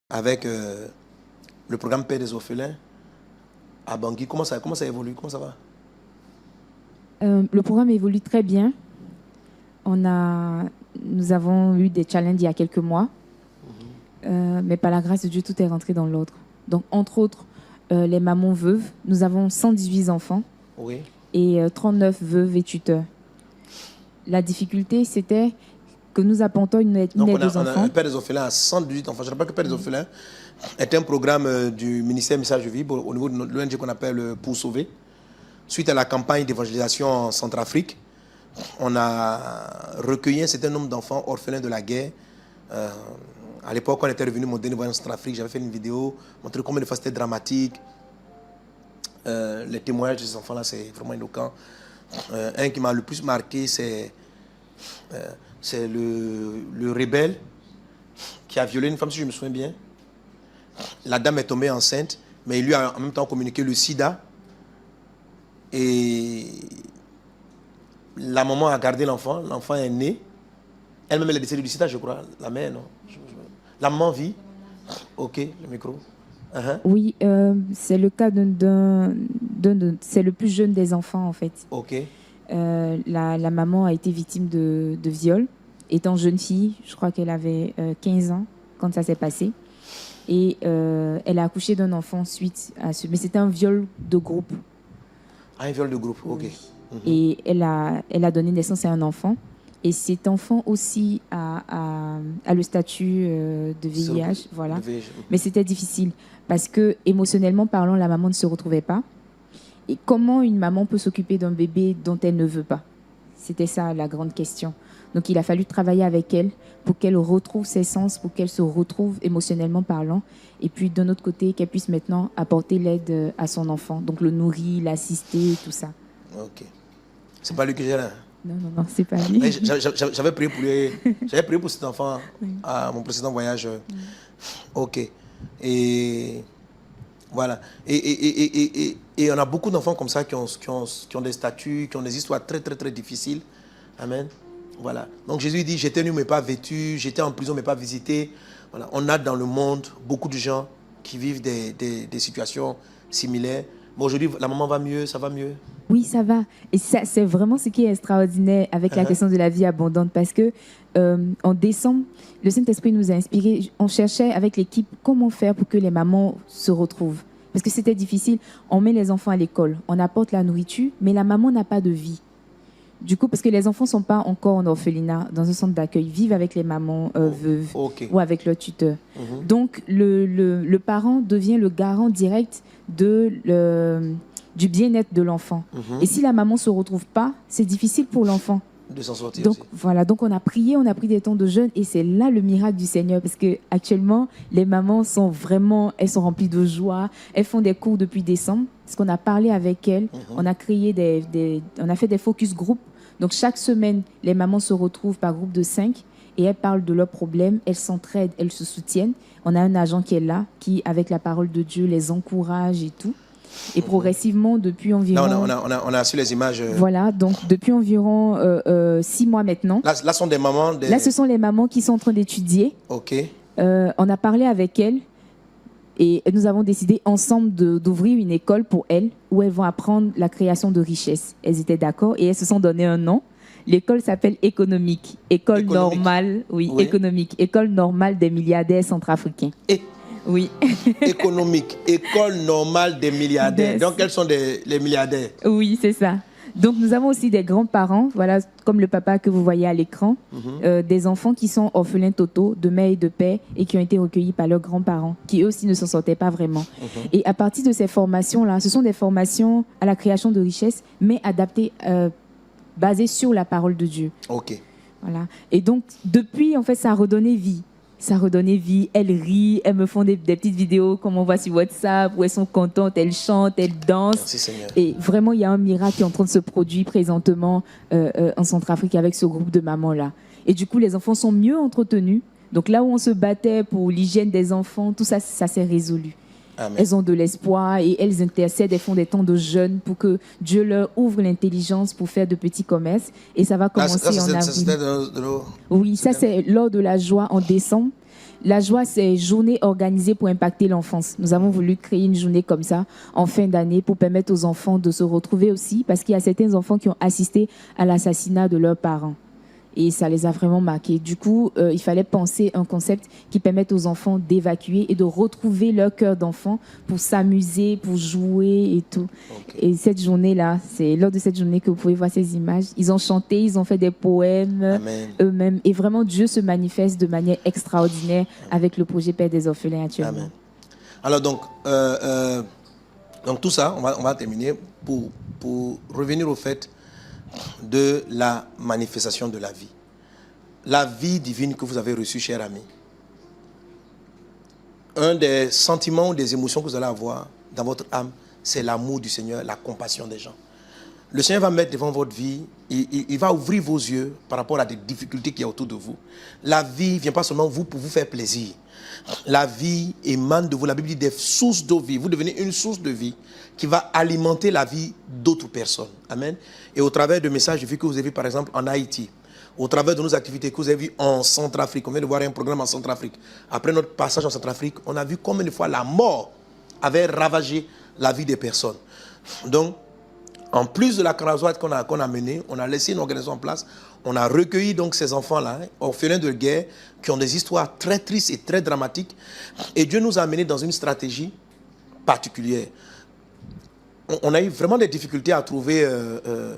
avec le programme Père des orphelins à Bangui. Comment ça évolue? Comment ça va? Le programme évolue très bien. Nous avons eu des challenges il y a quelques mois, mais par la grâce de Dieu, tout est rentré dans l'ordre. Donc, entre autres, les mamans veuves, nous avons 118 enfants Oui. et 39 veuves et tuteurs. La difficulté, c'était que nous apportons une aide Donc, aux on a enfants. un Père des orphelins à 118 enfants. Je rappelle que Père des orphelins est un programme du ministère Message Vie au niveau de l'ONG qu'on appelle Pour Sauver. Suite à la campagne d'évangélisation en Centrafrique, on a recueilli un certain nombre d'enfants orphelins de la guerre. À l'époque, on était revenu mon dernier voyage en Centrafrique, j'avais fait une vidéo, montrer combien de fois c'était dramatique. Les témoignages de ces enfants-là, c'est vraiment éloquent. Un qui m'a le plus marqué, c'est le rebelle qui a violé une femme, si je me souviens bien. La dame est tombée enceinte, mais il lui a en même temps communiqué le sida. Et la maman a gardé l'enfant est né. Elle-même, elle est décédée du sida, je crois. La mère, non. La maman vit. Ok, le micro. Oui, c'est le cas c'est le plus jeune des enfants, en fait. Ok. La maman a été victime de viol. Étant jeune fille, je crois qu'elle avait 15 ans quand ça s'est passé. Et elle a accouché d'un enfant suite à ce... Mais c'était un viol de groupe. Un viol de groupe, ok. Et elle a donné naissance à un enfant. Et cet enfant aussi a le statut de VIH. Voilà. Mais c'était difficile parce que, émotionnellement parlant, la maman ne se retrouvait pas. Et comment une maman peut s'occuper d'un bébé dont elle ne veut pas? C'était ça la grande question. Donc il a fallu travailler avec elle pour qu'elle retrouve ses sens, pour qu'elle se retrouve émotionnellement parlant. Et puis d'un autre côté, qu'elle puisse maintenant apporter l'aide à son enfant. Donc le nourrir, l'assister, tout ça. Ok. C'est pas lui que j'ai là. Non, c'est pas lui. J'avais prié pour cet enfant à mon précédent voyage. Ok. Et voilà. Et on a beaucoup d'enfants comme ça qui ont des statuts, qui ont des histoires très, très, très difficiles. Amen. Voilà. Donc Jésus dit, j'étais nu mais pas vêtu, j'étais en prison mais pas visité. Voilà. On a dans le monde beaucoup de gens qui vivent des situations similaires. Bon, aujourd'hui, la maman va mieux, ça va mieux? Oui, ça va. Et ça, c'est vraiment ce qui est extraordinaire avec la question de la vie abondante. Parce que en décembre, le Saint-Esprit nous a inspirés. On cherchait avec l'équipe comment faire pour que les mamans se retrouvent. Parce que c'était difficile. On met les enfants à l'école, on apporte la nourriture, mais la maman n'a pas de vie. Du coup, parce que les enfants ne sont pas encore en orphelinat, dans un centre d'accueil, vivent avec les mamans veuves ou avec leur tuteur. Donc, le parent devient le garant direct du bien-être de l'enfant. Et si la maman ne se retrouve pas, c'est difficile pour l'enfant. De s'en sortir donc, aussi. Voilà, donc on a prié, on a pris des temps de jeûne et c'est là le miracle du Seigneur parce qu'actuellement, les mamans sont remplies de joie. Elles font des cours depuis décembre parce qu'on a parlé avec elles. On a créé on a fait des focus group. Donc chaque semaine, les mamans se retrouvent par groupe de 5 et elles parlent de leurs problèmes, elles s'entraident, elles se soutiennent. On a un agent qui est là, qui, avec la parole de Dieu, les encourage et tout. Et progressivement, depuis environ... Là, on a su les images. Voilà, donc depuis environ 6 mois maintenant. Là, sont des mamans... Là, ce sont les mamans qui sont en train d'étudier. Ok. On a parlé avec elles et nous avons décidé ensemble d'ouvrir une école pour elles où elles vont apprendre la création de richesses. Elles étaient d'accord et elles se sont donné un nom. L'école s'appelle Économique. École normale, oui, Économique. École normale des milliardaires centrafricains. Oui. Économique, école normale des milliardaires. Donc, quels sont les milliardaires? Oui, c'est ça. Donc, nous avons aussi des grands-parents, voilà, comme le papa que vous voyez à l'écran, des enfants qui sont orphelins totaux de mère et de père et qui ont été recueillis par leurs grands-parents, qui eux aussi ne s'en sortaient pas vraiment. Et à partir de ces formations-là, ce sont des formations à la création de richesses, mais adaptées, basées sur la parole de Dieu. Ok. Voilà. Et donc, depuis, en fait, ça a redonné vie. Ça redonnait vie, elles rient, elles me font des petites vidéos comme on voit sur WhatsApp où elles sont contentes, elles chantent, elles dansent. Merci Seigneur. Et vraiment, il y a un miracle qui est en train de se produire présentement en Centrafrique avec ce groupe de mamans-là. Et du coup, les enfants sont mieux entretenus. Donc là où on se battait pour l'hygiène des enfants, tout ça, ça s'est résolu. Amen. Elles ont de l'espoir et elles intercèdent, elles font des temps de jeûne pour que Dieu leur ouvre l'intelligence pour faire de petits commerces. Et ça va commencer en avril. Oui, ça c'est lors de la joie en décembre. La joie, c'est journée organisée pour impacter l'enfance. Nous avons voulu créer une journée comme ça en fin d'année pour permettre aux enfants de se retrouver aussi, parce qu'il y a certains enfants qui ont assisté à l'assassinat de leurs parents. Et ça les a vraiment marqués. Du coup, il fallait penser un concept qui permette aux enfants d'évacuer et de retrouver leur cœur d'enfant pour s'amuser, pour jouer et tout. Okay. Et cette journée-là, c'est lors de cette journée que vous pouvez voir ces images. Ils ont chanté, ils ont fait des poèmes eux-mêmes. Et vraiment, Dieu se manifeste de manière extraordinaire avec le projet Père des orphelins actuellement. Amen. Alors donc tout ça, on va terminer pour revenir au fait de la manifestation de la vie. La vie divine que vous avez reçue, cher ami. Un des sentiments ou des émotions que vous allez avoir dans votre âme, c'est l'amour du Seigneur, la compassion des gens. Le Seigneur va mettre devant votre vie, il va ouvrir vos yeux par rapport à des difficultés qu'il y a autour de vous. La vie ne vient pas seulement vous pour vous faire plaisir. La vie émane de vous. La Bible dit des sources d'eau vive. Vous devenez une source de vie qui va alimenter la vie d'autres personnes. Amen. Et au travers de messages de vie que vous avez vus, par exemple, en Haïti, au travers de nos activités que vous avez vues en Centrafrique, on vient de voir un programme en Centrafrique. Après notre passage en Centrafrique, on a vu combien de fois la mort avait ravagé la vie des personnes. Donc, en plus de la croisade qu'on a menée, on a laissé une organisation en place. On a recueilli donc ces enfants-là, orphelins de guerre, qui ont des histoires très tristes et très dramatiques. Et Dieu nous a amenés dans une stratégie particulière. On a eu vraiment des difficultés à trouver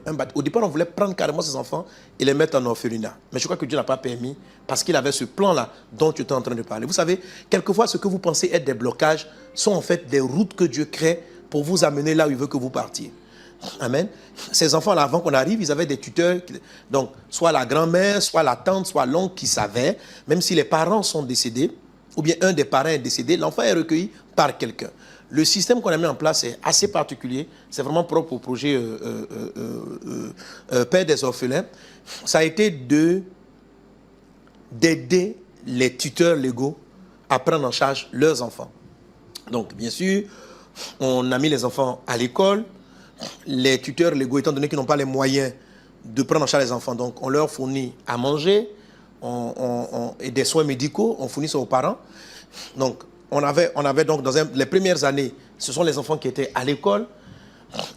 un bâtiment. Au départ, on voulait prendre carrément ces enfants et les mettre en orphelinat. Mais je crois que Dieu n'a pas permis parce qu'il avait ce plan-là dont tu étais en train de parler. Vous savez, quelquefois, ce que vous pensez être des blocages sont en fait des routes que Dieu crée pour vous amener là où il veut que vous partiez. Amen. Ces enfants-là, avant qu'on arrive, ils avaient des tuteurs. Donc, soit la grand-mère, soit la tante, soit l'oncle qui savait, même si les parents sont décédés, ou bien un des parents est décédé, l'enfant est recueilli par quelqu'un. Le système qu'on a mis en place est assez particulier. C'est vraiment propre au projet Père des orphelins. Ça a été d'aider les tuteurs légaux à prendre en charge leurs enfants. Donc, bien sûr, on a mis les enfants à l'école. Les tuteurs légaux, étant donné qu'ils n'ont pas les moyens de prendre en charge les enfants, donc on leur fournit à manger et des soins médicaux, on fournit ça aux parents. Donc, on avait donc les premières années, ce sont les enfants qui étaient à l'école.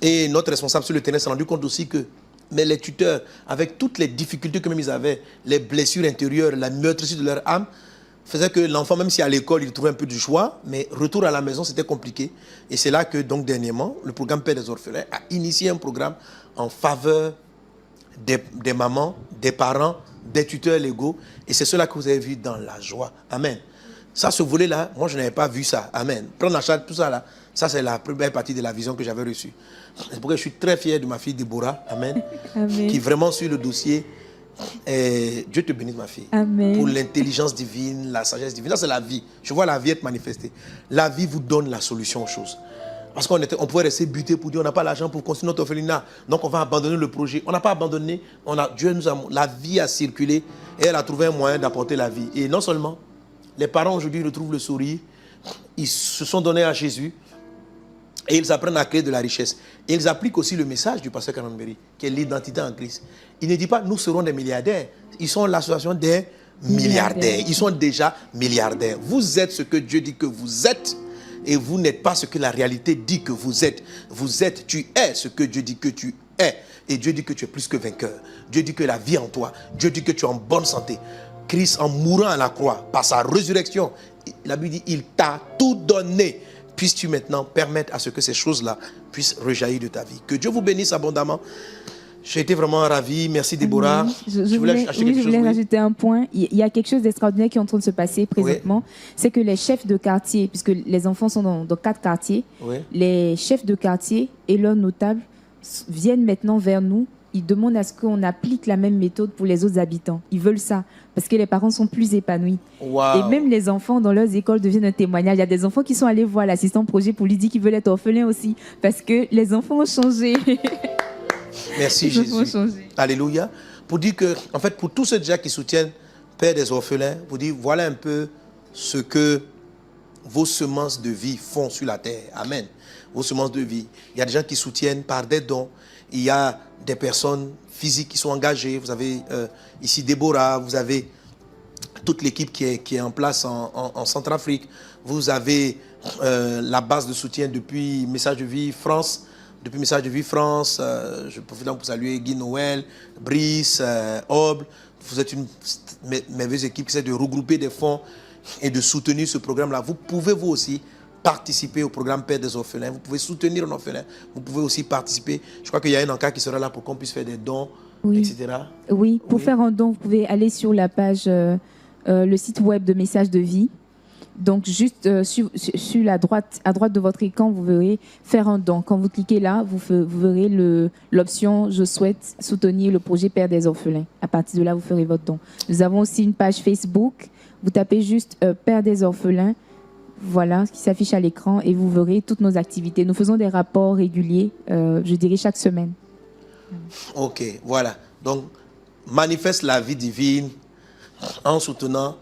Et notre responsable sur le terrain s'est rendu compte aussi que les tuteurs, avec toutes les difficultés que même ils avaient, les blessures intérieures, la meurtrissure de leur âme, faisait que l'enfant, même si à l'école, il trouvait un peu du choix, mais retour à la maison, c'était compliqué. Et c'est là que, donc, dernièrement, le programme Père des orphelins a initié un programme en faveur des mamans, des parents, des tuteurs légaux. Et c'est cela que vous avez vu dans la joie. Amen. Ça, ce volet-là, moi, je n'avais pas vu ça. Amen. Prendre en charge tout ça, là, ça, c'est la première partie de la vision que j'avais reçue. C'est pourquoi je suis très fier de ma fille Déborah, Amen, Amen. Qui vraiment suit le dossier. Et Dieu te bénisse, ma fille. Amen. Pour l'intelligence divine, la sagesse divine. Ça, c'est la vie. Je vois la vie être manifestée. La vie vous donne la solution aux choses. Parce qu'on pouvait rester buté pour dire on n'a pas l'argent pour construire notre orphelinat. Donc, on va abandonner le projet. On n'a pas abandonné. La vie a circulé et elle a trouvé un moyen d'apporter la vie. Et non seulement, les parents aujourd'hui retrouvent le sourire. Ils se sont donnés à Jésus. Et ils apprennent à créer de la richesse. Et ils appliquent aussi le message du pasteur Canonberry, qui est l'identité en Christ. Il ne dit pas, nous serons des milliardaires. Ils sont l'association des milliardaires. Ils sont déjà milliardaires. Vous êtes ce que Dieu dit que vous êtes. Et vous n'êtes pas ce que la réalité dit que vous êtes. Tu es ce que Dieu dit que tu es. Et Dieu dit que tu es plus que vainqueur. Dieu dit que la vie en toi. Dieu dit que tu es en bonne santé. Christ, en mourant à la croix, par sa résurrection, la Bible dit, il t'a tout donné. Puisses-tu maintenant permettre à ce que ces choses-là puissent rejaillir de ta vie. Que Dieu vous bénisse abondamment. J'ai été vraiment ravi. Merci Déborah. Je voulais rajouter un point. Il y a quelque chose d'extraordinaire qui est en train de se passer présentement. Oui. C'est que les chefs de quartier, puisque les enfants sont dans 4 quartiers, oui. Les chefs de quartier et leurs notables viennent maintenant vers nous. Ils demandent à ce qu'on applique la même méthode pour les autres habitants. Ils veulent ça, parce que les parents sont plus épanouis. Wow. Et même les enfants dans leurs écoles deviennent un témoignage. Il y a des enfants qui sont allés voir l'assistant projet pour lui dire qu'ils veulent être orphelins aussi, parce que les enfants ont changé. Merci Jésus. Alléluia. Pour dire que, en fait, pour tous ceux déjà qui soutiennent Père des orphelins, vous dire, voilà un peu ce que vos semences de vie font sur la terre. Amen. Vos semences de vie. Il y a des gens qui soutiennent par des dons. Il y a des personnes physiques qui sont engagées. Vous avez ici Déborah, vous avez toute l'équipe qui est en place en Centrafrique. Vous avez la base de soutien depuis Message de Vie France. Depuis Message de Vie France, je profite pour saluer Guy Noël, Brice, Oble. Vous êtes une merveilleuse équipe qui essaie de regrouper des fonds et de soutenir ce programme-là. Vous pouvez vous aussi participer au programme Père des orphelins. Vous pouvez soutenir un orphelin. Vous pouvez aussi participer. Je crois qu'il y a un encart qui sera là pour qu'on puisse faire des dons, oui. etc. Oui, pour faire un don, vous pouvez aller sur la page, le site web de Message de Vie. Donc, juste sur la droite, à droite de votre écran, vous verrez faire un don. Quand vous cliquez là, vous verrez l'option « Je souhaite soutenir le projet Père des orphelins ». À partir de là, vous ferez votre don. Nous avons aussi une page Facebook. Vous tapez juste « Père des orphelins ». Voilà, qui s'affiche à l'écran et vous verrez toutes nos activités. Nous faisons des rapports réguliers, je dirais chaque semaine. Ok, voilà. Donc, manifeste la vie divine en soutenant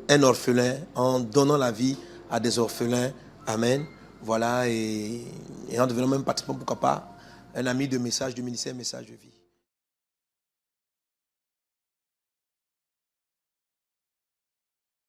un orphelin, en donnant la vie à des orphelins. Amen. Voilà, et en devenant même participant, pourquoi pas, un ami de message du ministère Message de Vie.